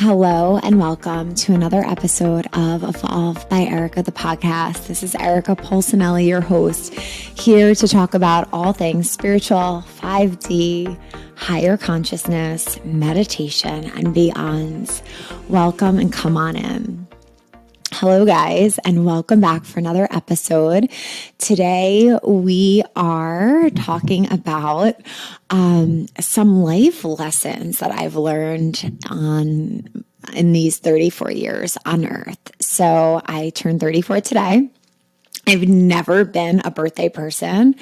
Hello and welcome to another episode of Evolve by Erica, the podcast. This is Erica Polsinelli, your host, here to talk about all things spiritual, 5D, higher consciousness, meditation, and beyond. Welcome and come on in. Hello, guys, and welcome back for another episode. Today, we are talking about some life lessons that I've learned in these 34 years on Earth. So I turned 34 today. I've never been a birthday person.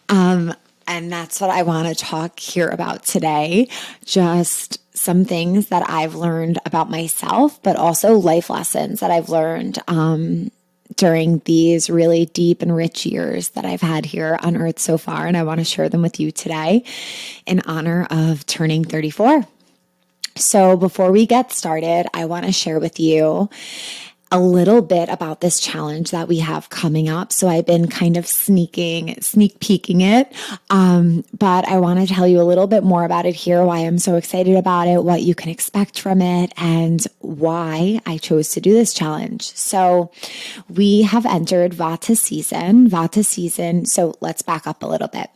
And that's what I want to talk here about today. Just some things that I've learned about myself, but also life lessons that I've learned during these really deep and rich years that I've had here on Earth so far. And I want to share them with you today in honor of turning 34. So before we get started, I want to share with you a little bit about this challenge that we have coming up. So I've been kind of sneak peeking it. But I want to tell you a little bit more about it here, why I'm so excited about it, what you can expect from it, and why I chose to do this challenge. So we have entered Vata season. So let's back up a little bit.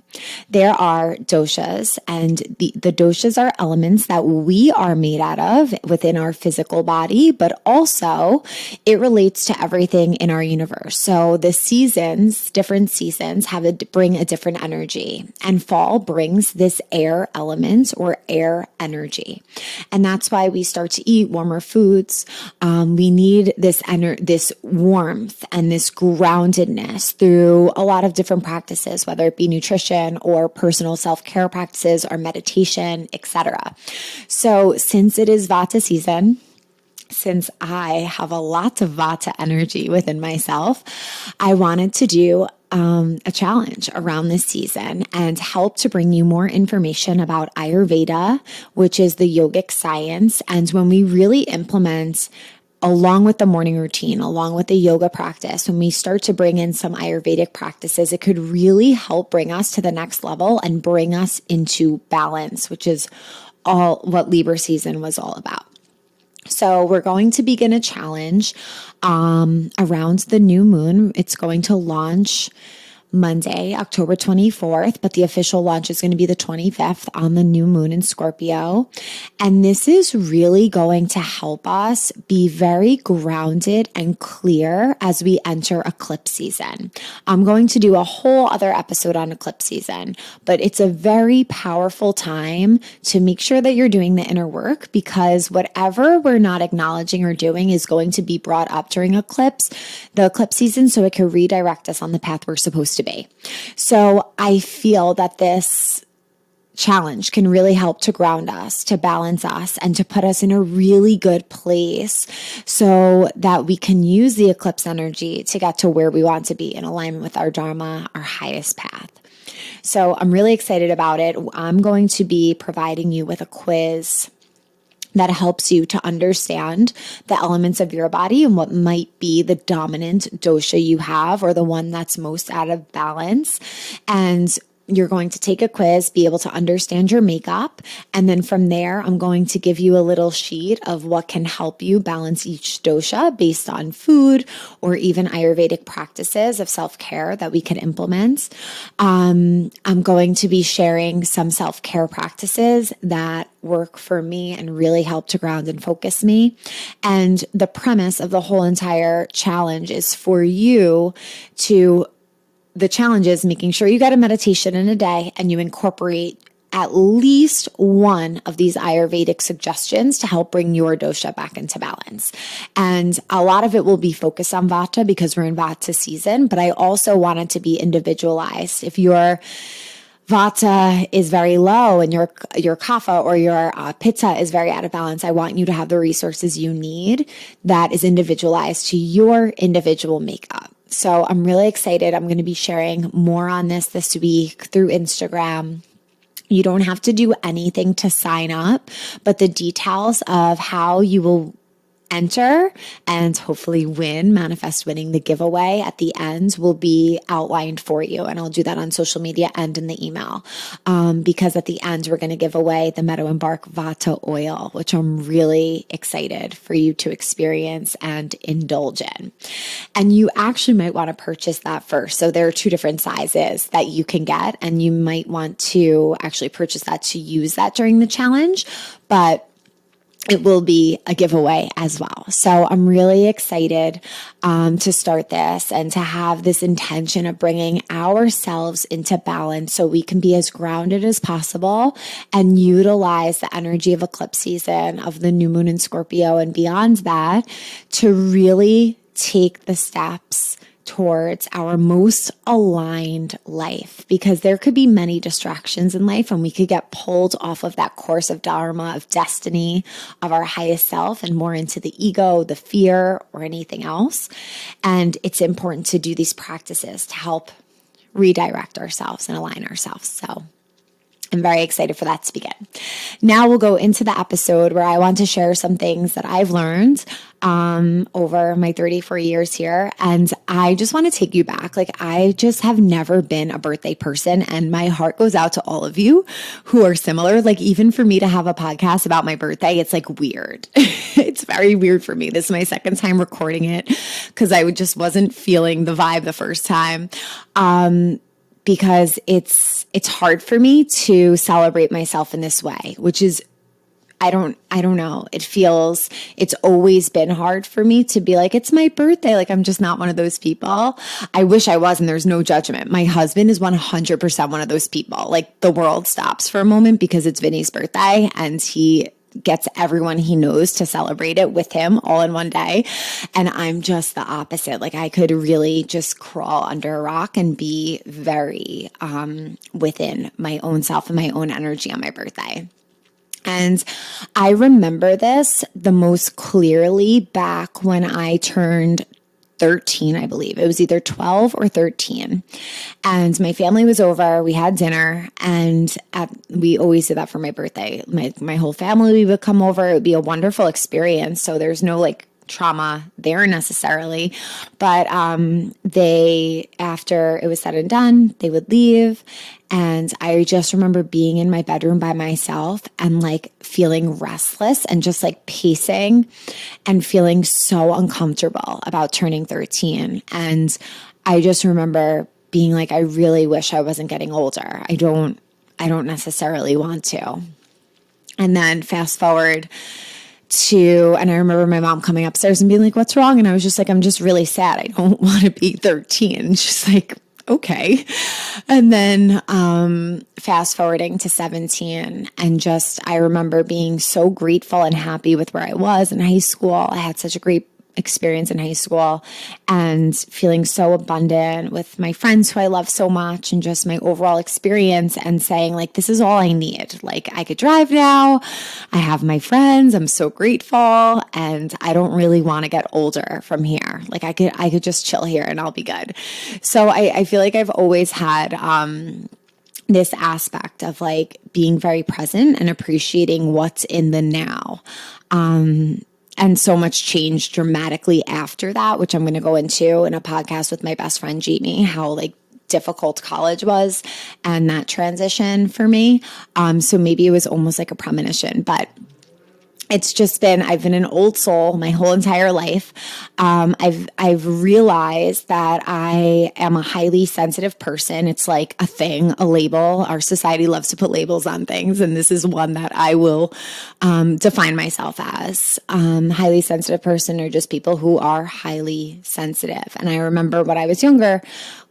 There are doshas, and the doshas are elements that we are made out of within our physical body, but also it relates to everything in our universe. So the seasons, different seasons bring a different energy, and fall brings this air element or air energy. And that's why we start to eat warmer foods. We need this warmth and this groundedness through a lot of different practices, whether it be nutrition or personal self-care practices or meditation, etc. So since it is Vata season, since I have a lot of Vata energy within myself, I wanted to do a challenge around this season and help to bring you more information about Ayurveda, which is the yogic science. And when we really implement along with the morning routine, along with the yoga practice, when we start to bring in some Ayurvedic practices, it could really help bring us to the next level and bring us into balance, which is all what Libra season was all about. So we're going to begin a challenge around the new moon. It's going to launch Monday, October 24th, but the official launch is going to be the 25th on the new moon in Scorpio. And this is really going to help us be very grounded and clear as we enter eclipse season. I'm going to do a whole other episode on eclipse season, but it's a very powerful time to make sure that you're doing the inner work, because whatever we're not acknowledging or doing is going to be brought up during the eclipse season, so it can redirect us on the path we're supposed to be. So I feel that this challenge can really help to ground us, to balance us, and to put us in a really good place so that we can use the eclipse energy to get to where we want to be in alignment with our Dharma, our highest path. So I'm really excited about it. I'm going to be providing you with a quiz that helps you to understand the elements of your body and what might be the dominant dosha you have, or the one that's most out of balance. And you're going to take a quiz, be able to understand your makeup. And then from there, I'm going to give you a little sheet of what can help you balance each dosha based on food or even Ayurvedic practices of self-care that we can implement. I'm going to be sharing some self-care practices that work for me and really help to ground and focus me. And the premise of the whole entire challenge is for you to the challenge is making sure you get a meditation in a day and you incorporate at least one of these Ayurvedic suggestions to help bring your dosha back into balance. And a lot of it will be focused on Vata because we're in Vata season, but I also want it to be individualized. If your Vata is very low and your Kapha or your Pitta is very out of balance, I want you to have the resources you need that is individualized to your individual makeup. So I'm really excited. I'm going to be sharing more on this week through Instagram. You don't have to do anything to sign up, but the details of how you will enter and hopefully manifest winning the giveaway at the end will be outlined for you. And I'll do that on social media and in the email. Because at the end, we're going to give away the Meadow and Bark Vata oil, which I'm really excited for you to experience and indulge in. And you actually might want to purchase that first. So there are 2 different sizes that you can get, and you might want to actually purchase that to use that during the challenge. But it will be a giveaway as well. So I'm really excited to start this and to have this intention of bringing ourselves into balance so we can be as grounded as possible and utilize the energy of eclipse season, of the new moon in Scorpio and beyond that, to really take the steps towards our most aligned life, because there could be many distractions in life and we could get pulled off of that course of dharma, of destiny, of our highest self, and more into the ego, the fear, or anything else. And it's important to do these practices to help redirect ourselves and align ourselves. So I'm very excited for that to begin. Now we'll go into the episode where I want to share some things that I've learned over my 34 years here. And I just want to take you back. Like, I just have never been a birthday person, and my heart goes out to all of you who are similar. Like, even for me to have a podcast about my birthday, it's like weird. It's very weird for me. This is my second time recording it because I just wasn't feeling the vibe the first time. Because it's hard for me to celebrate myself in this way, which is, I don't know. It's always been hard for me to be like, it's my birthday. Like, I'm just not one of those people. I wish I was, and there's no judgment. My husband is 100% one of those people. Like, the world stops for a moment because it's Vinny's birthday, and he gets everyone he knows to celebrate it with him all in one day. And I'm just the opposite. Like, I could really just crawl under a rock and be very within my own self and my own energy on my birthday. And I remember this the most clearly back when I turned 13, I believe. It was either 12 or 13. And my family was over. We had dinner, and we always did that for my birthday. My whole family would come over. It would be a wonderful experience. So there's no like trauma there necessarily. But after it was said and done, they would leave. And I just remember being in my bedroom by myself and like feeling restless and just like pacing and feeling so uncomfortable about turning 13. And I just remember being like, I really wish I wasn't getting older. I don't necessarily want to. And then fast forward and I remember my mom coming upstairs and being like, what's wrong? And I was just like, I'm just really sad. I don't want to be 13. She's like, okay. And then fast forwarding to 17, and just, I remember being so grateful and happy with where I was in high school. I had such a great experience in high school and feeling so abundant with my friends who I love so much, and just my overall experience, and saying like, this is all I need. Like, I could drive now. I have my friends. I'm so grateful. And I don't really want to get older from here. Like, I could just chill here and I'll be good. So I feel like I've always had, this aspect of like being very present and appreciating what's in the now. And so much changed dramatically after that, which I'm going to go into in a podcast with my best friend, Jamie, how like difficult college was and that transition for me. So maybe it was almost like a premonition, but it's just been, I've been an old soul my whole entire life. I've realized that I am a highly sensitive person. It's like a thing, a label. Our society loves to put labels on things, and this is one that I will define myself as. Highly sensitive person, or just people who are highly sensitive. And I remember when I was younger,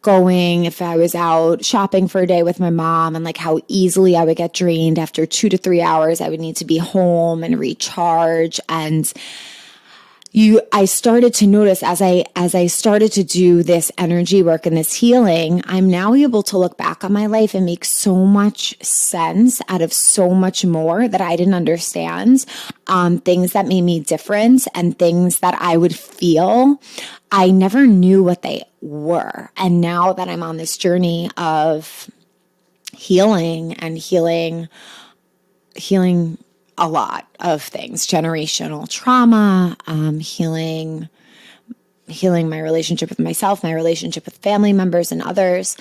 if I was out shopping for a day with my mom, and like how easily I would get drained after 2 to 3 hours. I would need to be home and recharge. And I started to notice as I started to do this energy work and this healing, I'm now able to look back on my life and make so much sense out of so much more that I didn't understand. Things that made me different and things that I would feel, I never knew what they were. And now that I'm on this journey of healing a lot of things, generational trauma, healing my relationship with myself, my relationship with family members and others.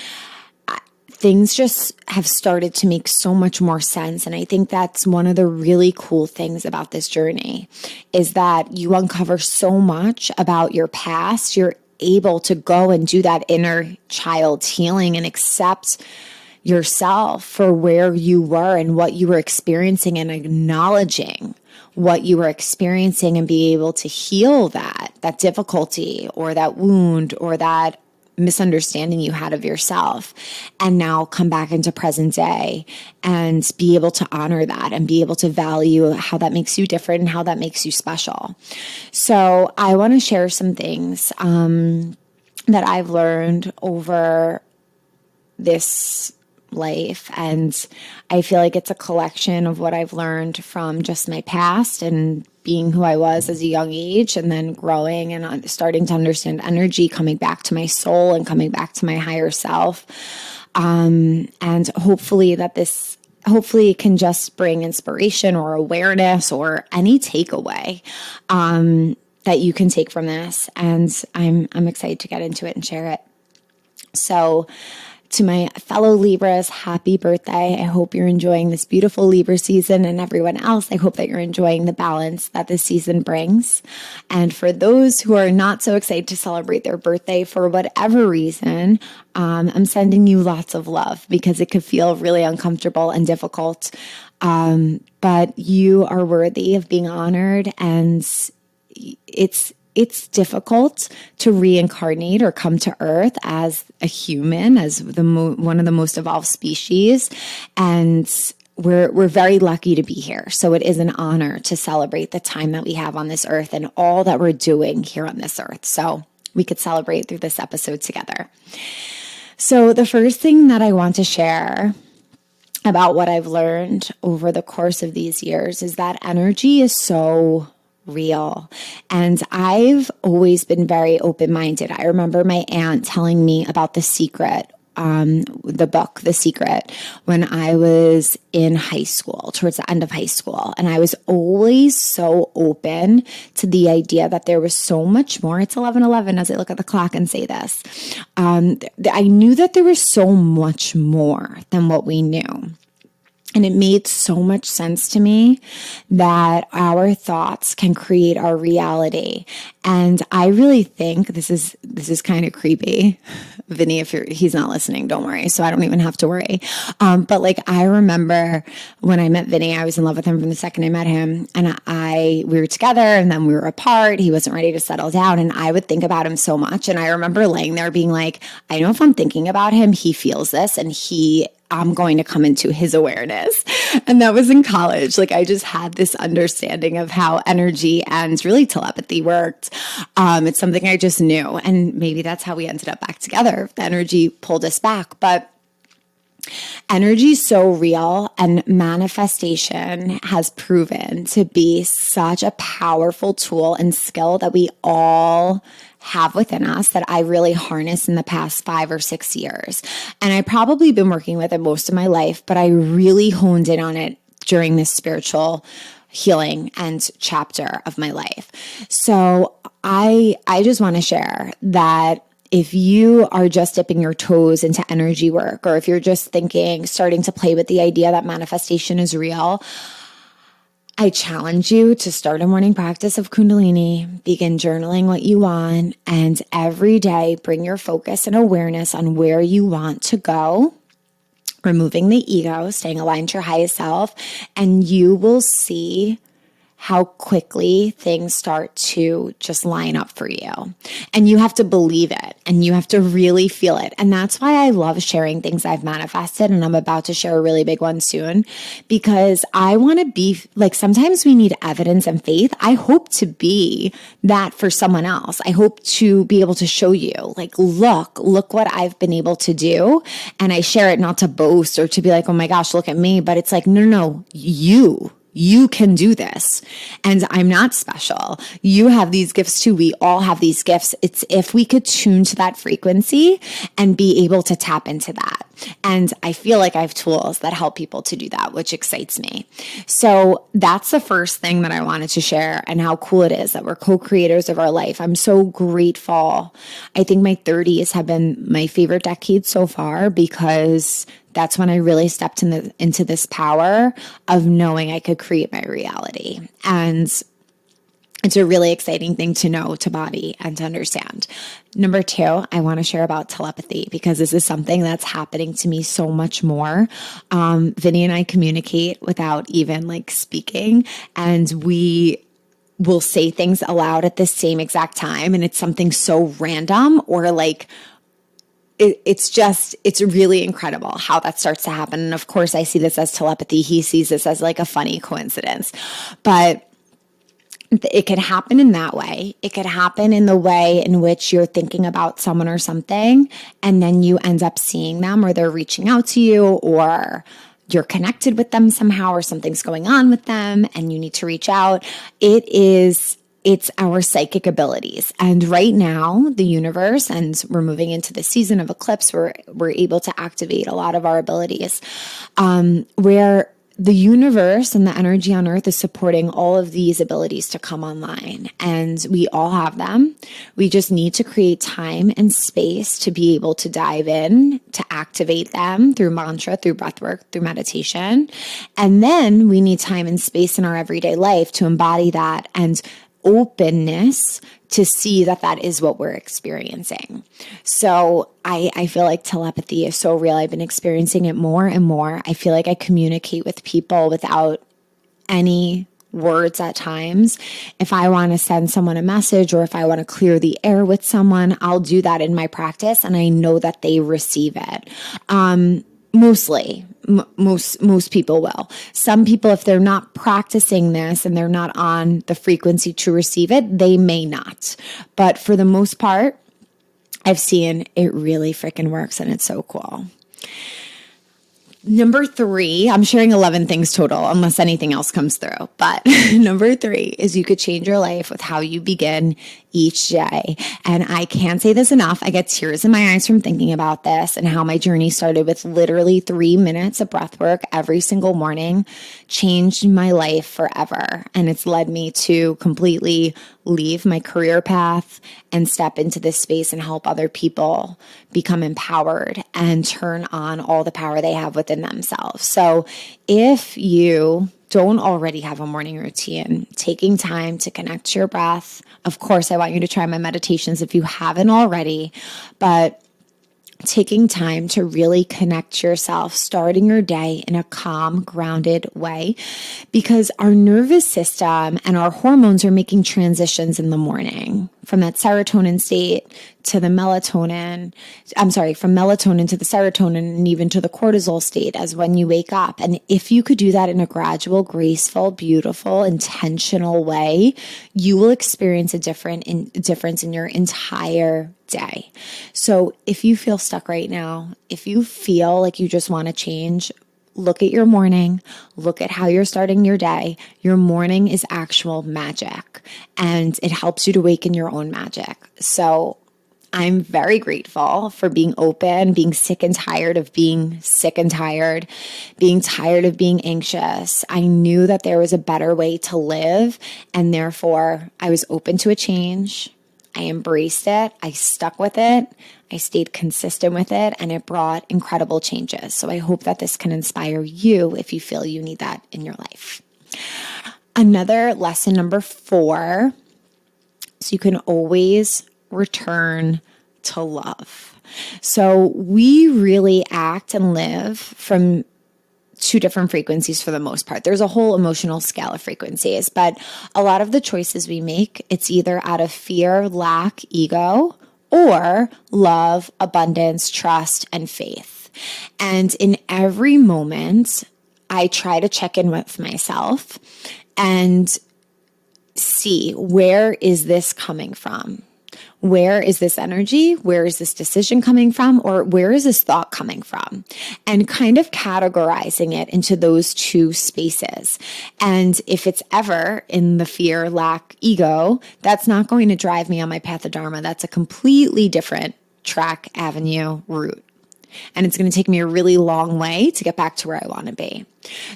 Things just have started to make so much more sense. And I think that's one of the really cool things about this journey is that you uncover so much about your past. You're able to go and do that inner child healing and accept yourself for where you were and what you were experiencing, and acknowledging what you were experiencing and be able to heal that difficulty or that wound or that misunderstanding you had of yourself, and now come back into present day and be able to honor that and be able to value how that makes you different and how that makes you special. So I want to share some things that I've learned over this life, and I feel like it's a collection of what I've learned from just my past and being who I was as a young age, and then growing and starting to understand energy, coming back to my soul and coming back to my higher self. And hopefully it can just bring inspiration or awareness or any takeaway that you can take from this. And I'm excited to get into it and share it. So, to my fellow Libras, happy birthday. I hope you're enjoying this beautiful Libra season, and everyone else, I hope that you're enjoying the balance that this season brings. And for those who are not so excited to celebrate their birthday for whatever reason, I'm sending you lots of love, because it could feel really uncomfortable and difficult. But you are worthy of being honored, and it's difficult to reincarnate or come to Earth as a human, as one of the most evolved species. And we're very lucky to be here. So it is an honor to celebrate the time that we have on this earth and all that we're doing here on this earth. So we could celebrate through this episode together. So the first thing that I want to share about what I've learned over the course of these years is that energy is so real. And I've always been very open-minded. I remember my aunt telling me about The Secret, the book, The Secret, when I was in high school, towards the end of high school. And I was always so open to the idea that there was so much more. It's 11:11 as I look at the clock and say this. I knew that there was so much more than what we knew. And it made so much sense to me that our thoughts can create our reality. And I really think this is kind of creepy. Vinny, if he's not listening, don't worry. So I don't even have to worry. But like, I remember when I met Vinny, I was in love with him from the second I met him, and we were together, and then we were apart. He wasn't ready to settle down, and I would think about him so much. And I remember laying there being like, I know if I'm thinking about him, he feels this, and I'm going to come into his awareness. And that was in college. Like, I just had this understanding of how energy and really telepathy worked. It's something I just knew. And maybe that's how we ended up back together. The energy pulled us back. But energy is so real, and manifestation has proven to be such a powerful tool and skill that we all have within us, that I really harnessed in the past 5 or 6 years. And I probably been working with it most of my life, but I really honed in on it during this spiritual healing and chapter of my life. So I just want to share that if you are just dipping your toes into energy work, or if you're just starting to play with the idea that manifestation is real, I challenge you to start a morning practice of Kundalini, begin journaling what you want, and every day bring your focus and awareness on where you want to go, removing the ego, staying aligned to your highest self, and you will see how quickly things start to just line up for you. And you have to believe it, and you have to really feel it. And that's why I love sharing things I've manifested, and I'm about to share a really big one soon, because I want to be like, sometimes we need evidence and faith. I hope to be that for someone else. I hope to be able to show you, like, look what I've been able to do. And I share it not to boast or to be like, oh my gosh, look at me. But it's like, no, You can do this. And I'm not special. You have these gifts too. We all have these gifts. It's if we could tune to that frequency and be able to tap into that. And I feel like I have tools that help people to do that, which excites me. So that's the first thing that I wanted to share, and how cool it is that we're co-creators of our life. I'm so grateful. I think my 30s have been my favorite decade so far, because that's when I really stepped into this power of knowing I could create my reality. And it's a really exciting thing to know, to body, and to understand. Number 2, I want to share about telepathy, because this is something that's happening to me so much more. Vinny and I communicate without even like speaking, and we will say things aloud at the same exact time. And it's something so random, or like, it's really incredible how that starts to happen. And of course, I see this as telepathy. He sees this as like a funny coincidence, but it could happen in that way. It could happen in the way in which you're thinking about someone or something, and then you end up seeing them, or they're reaching out to you, or you're connected with them somehow, or something's going on with them and you need to reach out. It's our psychic abilities. And right now, the universe, and we're moving into the season of eclipse, we're able to activate a lot of our abilities, where the universe and the energy on earth is supporting all of these abilities to come online. And we all have them. We just need to create time and space to be able to dive in, to activate them through mantra, through breath work, through meditation. And then we need time and space in our everyday life to embody that, and openness to see that that is what we're experiencing. So I feel like telepathy is so real. I've been experiencing it more and more. I feel like I communicate with people without any words at times. If I want to send someone a message, or if I want to clear the air with someone, I'll do that in my practice, and I know that they receive it. Mostly, most people will. Some people, if they're not practicing this and they're not on the frequency to receive it, they may not. But for the most part, I've seen it really freaking works, and it's so cool. Number 3, I'm sharing 11 things total, unless anything else comes through. But number 3 is you could change your life with how you begin each day. And I can't say this enough. I get tears in my eyes from thinking about this, and how my journey started with literally 3 minutes of breath work every single morning, changed my life forever. And it's led me to completely leave my career path and step into this space and help other people become empowered and turn on all the power they have within themselves. So if you don't already have a morning routine, taking time to connect to your breath, of course, I want you to try my meditations if you haven't already, but taking time to really connect yourself, starting your day in a calm, grounded way, because our nervous system and our hormones are making transitions in the morning from that serotonin state to the melatonin. From melatonin to the serotonin, and even to the cortisol state as when you wake up. And if you could do that in a gradual, graceful, beautiful, intentional way, you will experience a difference in your entire day. So if you feel stuck right now, if you feel like you just want to change, look at your morning, look at how you're starting your day. Your morning is actual magic, and it helps you to awaken your own magic. So I'm very grateful for being open, being sick and tired of being sick and tired, being tired of being anxious. I knew that there was a better way to live, and therefore I was open to a change. I embraced it. I stuck with it. I stayed consistent with it, and it brought incredible changes. So I hope that this can inspire you if you feel you need that in your life. Another lesson, number 4, so you can always return to love. So we really act and live from 2 different frequencies for the most part. There's a whole emotional scale of frequencies, but a lot of the choices we make, it's either out of fear, lack, ego, or love, abundance, trust, and faith. And in every moment, I try to check in with myself and see, where is this coming from? Where is this energy? Where is this decision coming from? Or where is this thought coming from? And kind of categorizing it into those two spaces. And if it's ever in the fear, lack, ego, that's not going to drive me on my path of Dharma. That's a completely different track, avenue, route. And it's going to take me a really long way to get back to where I want to be.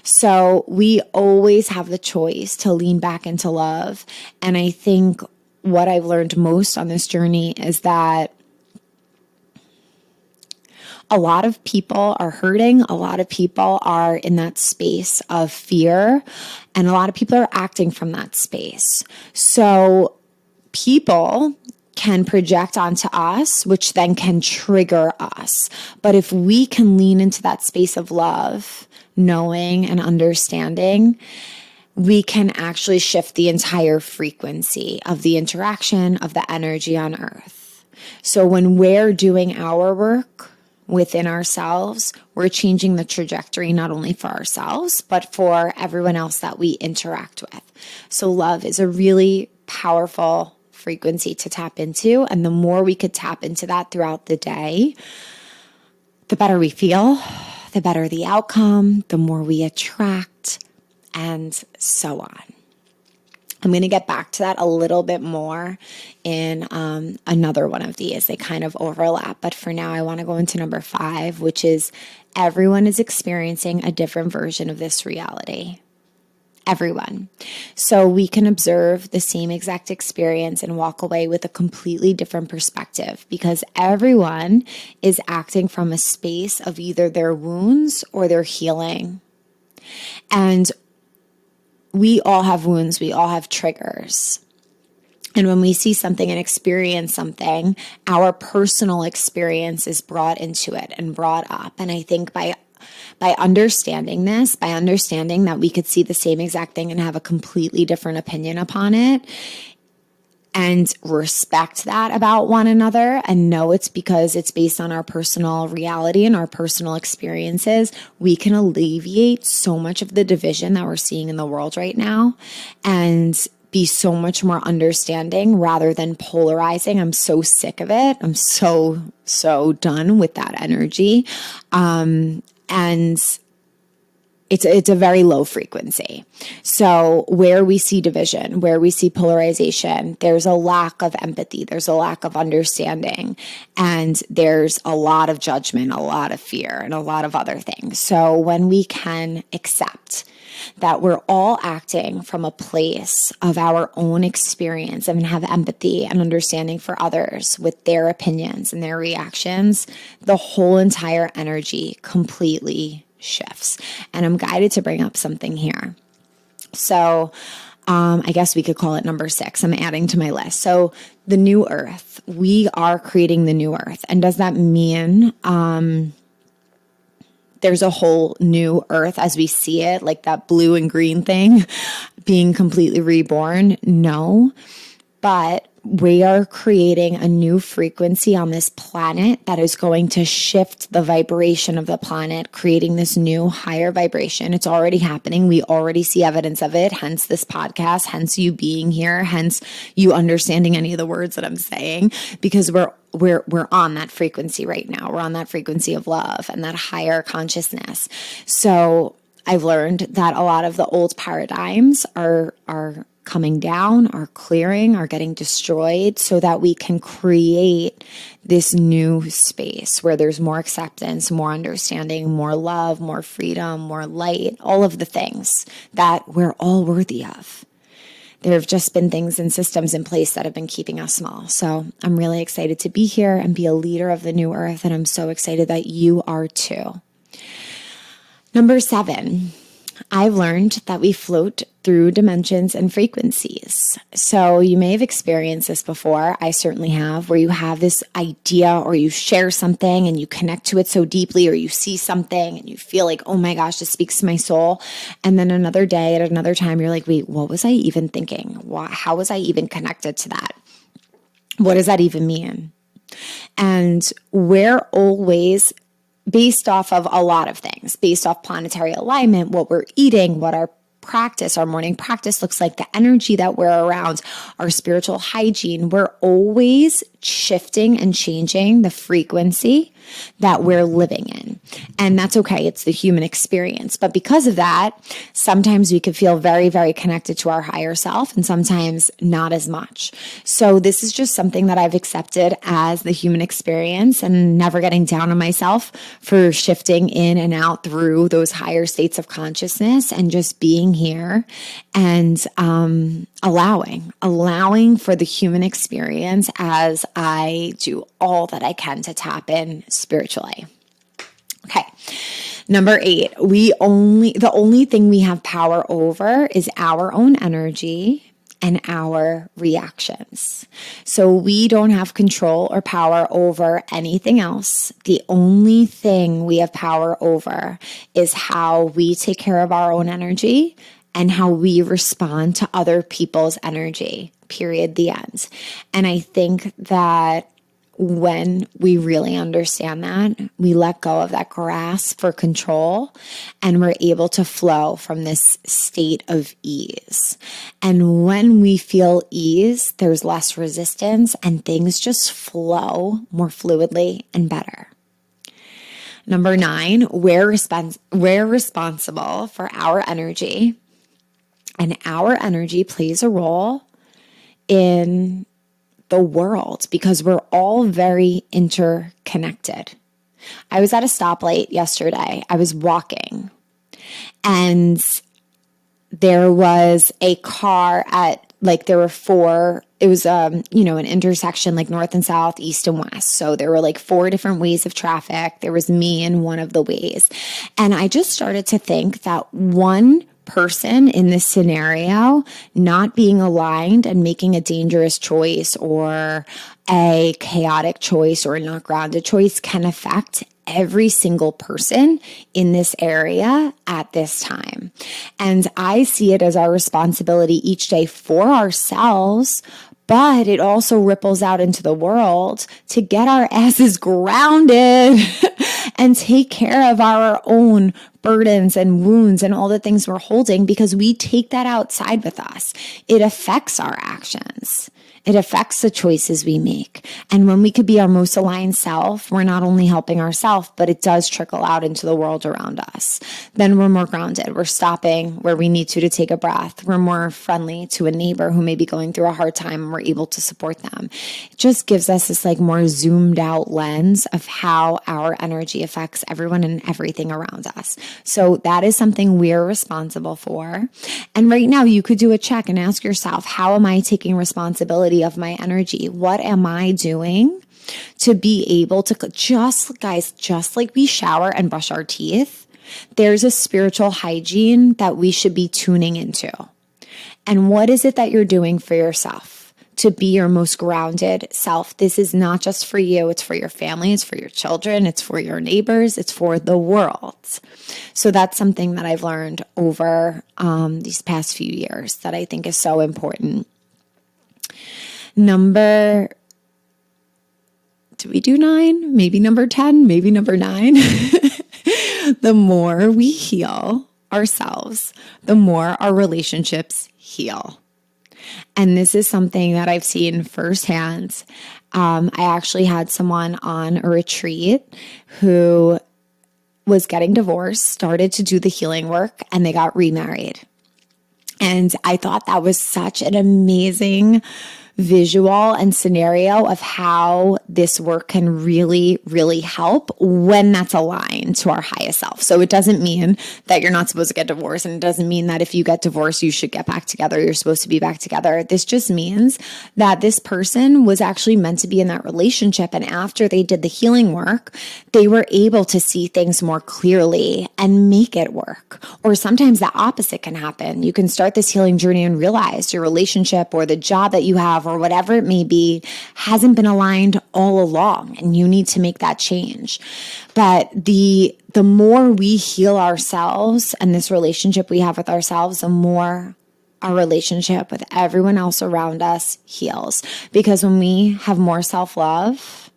So we always have the choice to lean back into love. And I think what I've learned most on this journey is that a lot of people are hurting. A lot of people are in that space of fear, and a lot of people are acting from that space. So people can project onto us, which then can trigger us. But if we can lean into that space of love, knowing and understanding, we can actually shift the entire frequency of the interaction of the energy on earth. So when we're doing our work within ourselves, we're changing the trajectory not only for ourselves, but for everyone else that we interact with. So love is a really powerful frequency to tap into. And the more we could tap into that throughout the day, the better we feel, the better the outcome, the more we attract, and so on. I'm going to get back to that a little bit more in another one of these. They kind of overlap. But for now, I want to go into number 5, which is everyone is experiencing a different version of this reality. Everyone. So we can observe the same exact experience and walk away with a completely different perspective because everyone is acting from a space of either their wounds or their healing. And we all have wounds, we all have triggers. And when we see something and experience something, our personal experience is brought into it and brought up. And I think by understanding this, by understanding that we could see the same exact thing and have a completely different opinion upon it, and respect that about one another and know it's because it's based on our personal reality and our personal experiences, we can alleviate so much of the division that we're seeing in the world right now and be so much more understanding rather than polarizing. I'm so sick of it. I'm so done with that energy. And it's a very low frequency. So where we see division, where we see polarization, there's a lack of empathy, there's a lack of understanding, and there's a lot of judgment, a lot of fear, and a lot of other things. So when we can accept that we're all acting from a place of our own experience and have empathy and understanding for others with their opinions and their reactions, the whole entire energy completely shifts. And I'm guided to bring up something here. So I guess we could call it number 6. I'm adding to my list. So the new earth, we are creating the new earth. And does that mean there's a whole new earth as we see it, like that blue and green thing being completely reborn? No, but we are creating a new frequency on this planet that is going to shift the vibration of the planet, creating this new higher vibration. It's already happening. We already see evidence of it, hence this podcast, hence you being here, hence you understanding any of the words that I'm saying, because we're on that frequency right now. We're on that frequency of love and that higher consciousness. So I've learned that a lot of the old paradigms are coming down, are clearing, are getting destroyed so that we can create this new space where there's more acceptance, more understanding, more love, more freedom, more light, all of the things that we're all worthy of. There have just been things and systems in place that have been keeping us small. So I'm really excited to be here and be a leader of the new earth. And I'm so excited that you are too. Number 7, I've learned that we float through dimensions and frequencies. So you may have experienced this before. I certainly have, where you have this idea or you share something and you connect to it so deeply, or you see something and you feel like, oh my gosh, this speaks to my soul. And then another day at another time, you're like, wait, what was I even thinking? How was I even connected to that? What does that even mean? And we're always based off of a lot of things, based off planetary alignment, what we're eating, what our practice. Our morning practice looks like the energy that we're around, our spiritual hygiene. We're always shifting and changing the frequency that we're living in. And that's okay. It's the human experience. But because of that, sometimes we could feel very, very connected to our higher self and sometimes not as much. So this is just something that I've accepted as the human experience and never getting down on myself for shifting in and out through those higher states of consciousness and just being here and allowing for the human experience as I do all that I can to tap in spiritually. Okay. Number 8, the only thing we have power over is our own energy and our reactions. So we don't have control or power over anything else. The only thing we have power over is how we take care of our own energy and how we respond to other people's energy, period, the end. And I think that when we really understand that, we let go of that grasp for control and we're able to flow from this state of ease. And when we feel ease, there's less resistance and things just flow more fluidly and better. Number 9, we're responsible for our energy, and our energy plays a role in the world because we're all very interconnected. I was at a stoplight yesterday. I was walking and there was a car there were 4, it was, an intersection like north and south, east and west. So there were 4 different ways of traffic. There was me in one of the ways. And I just started to think that one person in this scenario not being aligned and making a dangerous choice or a chaotic choice or a not grounded choice can affect every single person in this area at this time. And I see it as our responsibility each day for ourselves, but it also ripples out into the world to get our asses grounded and take care of our own burdens and wounds and all the things we're holding because we take that outside with us. It affects our actions. It affects the choices we make. And when we could be our most aligned self, we're not only helping ourselves, but it does trickle out into the world around us. Then we're more grounded. We're stopping where we need to take a breath. We're more friendly to a neighbor who may be going through a hard time and we're able to support them. It just gives us this more zoomed out lens of how our energy affects everyone and everything around us. So that is something we're responsible for. And right now you could do a check and ask yourself, how am I taking responsibility of my energy? What am I doing to be able to just like we shower and brush our teeth, there's a spiritual hygiene that we should be tuning into. And what is it that you're doing for yourself to be your most grounded self? This is not just for you. It's for your family. It's for your children. It's for your neighbors. It's for the world. So that's something that I've learned over these past few years that I think is so important. Did we do 9? Maybe number 10, maybe number 9. The more we heal ourselves, the more our relationships heal. And this is something that I've seen firsthand. I actually had someone on a retreat who was getting divorced, started to do the healing work, and they got remarried. And I thought that was such an amazing visual and scenario of how this work can really, really help when that's aligned to our highest self. So it doesn't mean that you're not supposed to get divorced, and it doesn't mean that if you get divorced, you should get back together. You're supposed to be back together. This just means that this person was actually meant to be in that relationship. And after they did the healing work, they were able to see things more clearly and make it work. Or sometimes the opposite can happen. You can start this healing journey and realize your relationship or the job that you have or whatever it may be hasn't been aligned all along, and you need to make that change. But the more we heal ourselves and this relationship we have with ourselves, the more our relationship with everyone else around us heals. Because when we have more self-love,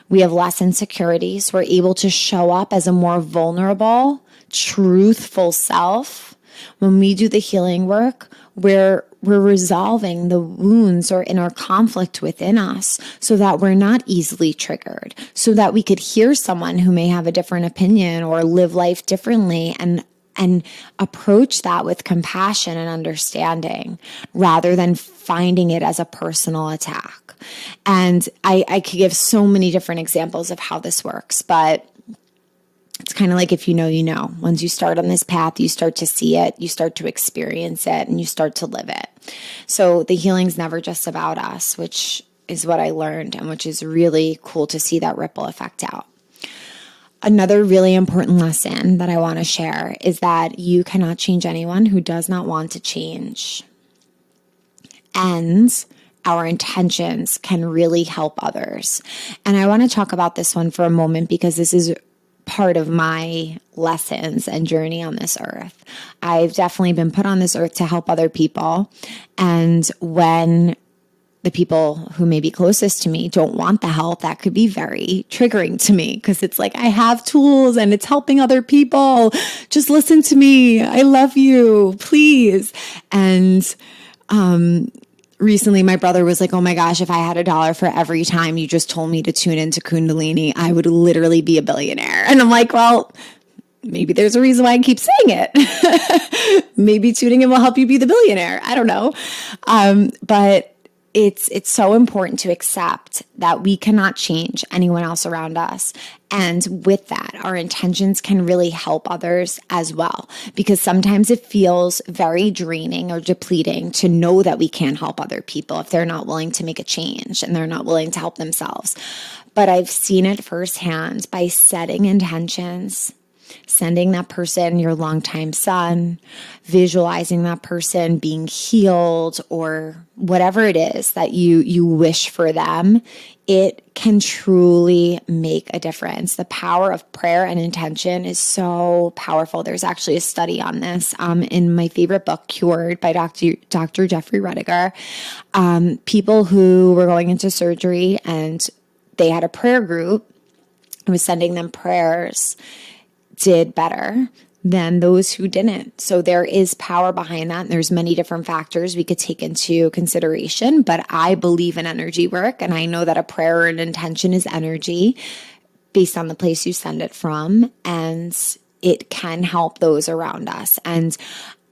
we have less insecurities. We're able to show up as a more vulnerable, truthful self When we do the healing work, we're resolving the wounds or inner conflict within us so that we're not easily triggered, so that we could hear someone who may have a different opinion or live life differently and approach that with compassion and understanding rather than finding it as a personal attack. And I could give so many different examples of how this works, but it's kind of like if you know, you know. Once you start on this path, you start to see it, you start to experience it, and you start to live it. So the healing's never just about us, which is what I learned and which is really cool to see that ripple effect out. Another really important lesson that I want to share is that you cannot change anyone who does not want to change. And our intentions can really help others. And I want to talk about this one for a moment because this is part of my lessons and journey on this earth. I've definitely been put on this earth to help other people. And when the people who may be closest to me don't want the help, that could be very triggering to me because it's like, I have tools and it's helping other people. Just listen to me. I love you, please. And, recently, my brother was like, oh my gosh, if I had $1 for every time you just told me to tune into Kundalini, I would literally be a billionaire. And I'm like, well, maybe there's a reason why I keep saying it. Maybe tuning in will help you be the billionaire. I don't know. But it's so important to accept that we cannot change anyone else around us. And with that, our intentions can really help others as well, because sometimes it feels very draining or depleting to know that we can't help other people if they're not willing to make a change and they're not willing to help themselves. But I've seen it firsthand by setting intentions, sending that person your longtime son, visualizing that person being healed or whatever it is that you wish for them. It can truly make a difference. The power of prayer and intention is so powerful. There's actually a study on this in my favorite book, Cured by Dr. Jeffrey Rediger. People who were going into surgery and they had a prayer group who was sending them prayers did better than those who didn't. So there is power behind that. And there's many different factors we could take into consideration, but I believe in energy work. And I know that a prayer or an intention is energy based on the place you send it from. And it can help those around us. And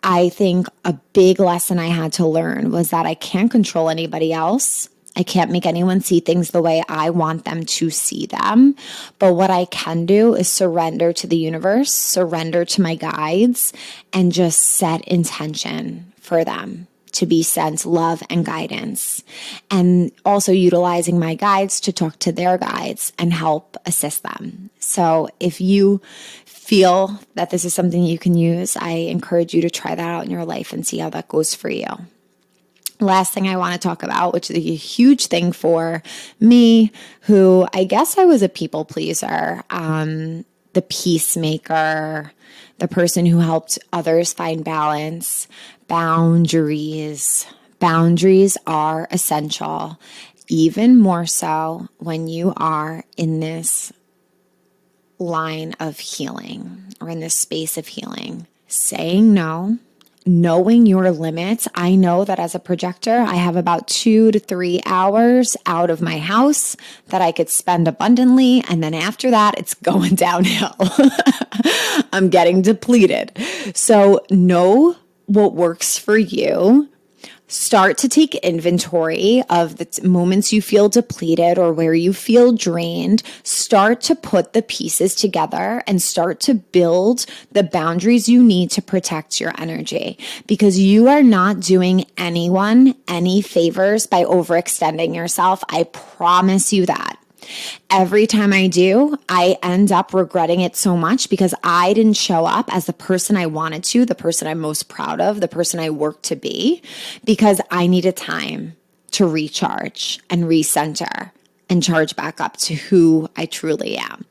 I think a big lesson I had to learn was that I can't control anybody else. I can't make anyone see things the way I want them to see them. But what I can do is surrender to the universe, surrender to my guides, and just set intention for them to be sent love and guidance. And also utilizing my guides to talk to their guides and help assist them. So if you feel that this is something you can use, I encourage you to try that out in your life and see how that goes for you. Last thing I want to talk about, which is a huge thing for me, who I guess I was a people pleaser, the peacemaker, the person who helped others find balance, boundaries. Boundaries are essential, even more so when you are in this line of healing or in this space of healing. Saying no. Knowing your limits. I know that as a projector, I have about 2 to 3 hours out of my house that I could spend abundantly. And then after that, it's going downhill. I'm getting depleted. So know what works for you. Start to take inventory of the moments you feel depleted or where you feel drained. Start to put the pieces together and start to build the boundaries you need to protect your energy, because you are not doing anyone any favors by overextending yourself. I promise you that. Every time I do, I end up regretting it so much because I didn't show up as the person I wanted to, the person I'm most proud of, the person I worked to be, because I needed time to recharge and recenter. and charge back up to who I truly am.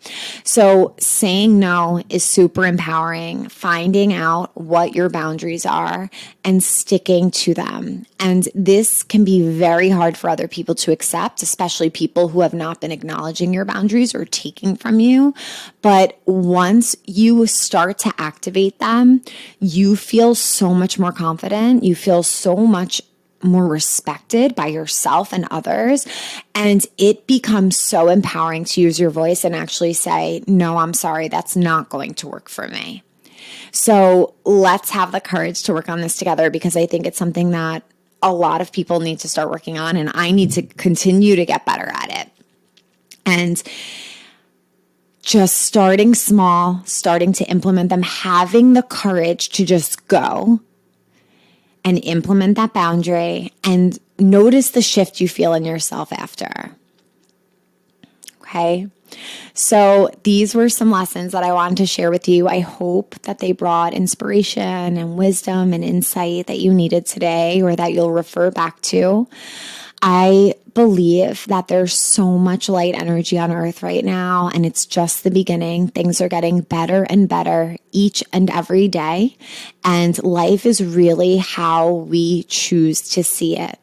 So saying no is super empowering, finding out what your boundaries are and sticking to them. And this can be very hard for other people to accept, especially people who have not been acknowledging your boundaries or taking from you. But once you start to activate them, you feel so much more confident. You feel so much more respected by yourself and others. And it becomes so empowering to use your voice and actually say, no, I'm sorry, that's not going to work for me. So let's have the courage to work on this together, because I think it's something that a lot of people need to start working on, and I need to continue to get better at it. And just starting small, starting to implement them, having the courage to just go and implement that boundary and notice the shift you feel in yourself after. Okay? So these were some lessons that I wanted to share with you. I hope that they brought inspiration and wisdom and insight that you needed today, or that you'll refer back to. I believe that there's so much light energy on earth right now, and it's just the beginning. Things are getting better and better each and every day, and life is really how we choose to see it.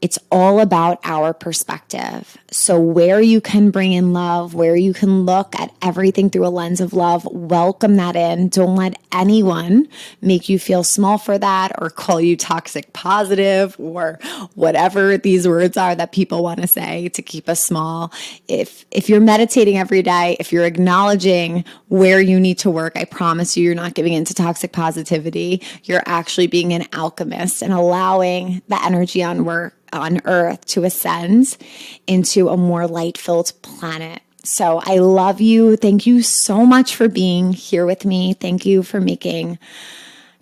It's all about our perspective. So where you can bring in love, where you can look at everything through a lens of love, welcome that in. Don't let anyone make you feel small for that, or call you toxic positive, or whatever these words are that people want to say to keep us small. If you're meditating every day, if you're acknowledging where you need to work, I promise you're not giving into toxic positivity. You're actually being an alchemist and allowing the energy on earth to ascend into a more light-filled planet. So I love you. Thank you so much for being here with me. Thank you for making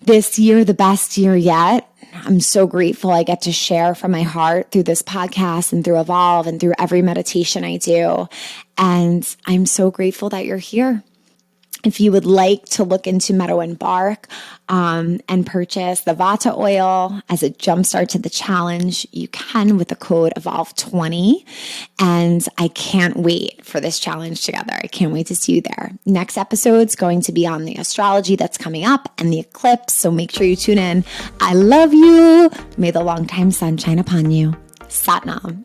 this year the best year yet. I'm so grateful I get to share from my heart through this podcast and through Evolve and through every meditation I do. And I'm so grateful that you're here. If you would like to look into Meadow and Bark and purchase the Vata oil as a jumpstart to the challenge, you can with the code EVOLVE20. And I can't wait for this challenge together. I can't wait to see you there. Next episode's going to be on the astrology that's coming up and the eclipse, so make sure you tune in. I love you. May the long time sun shine upon you. Sat Nam.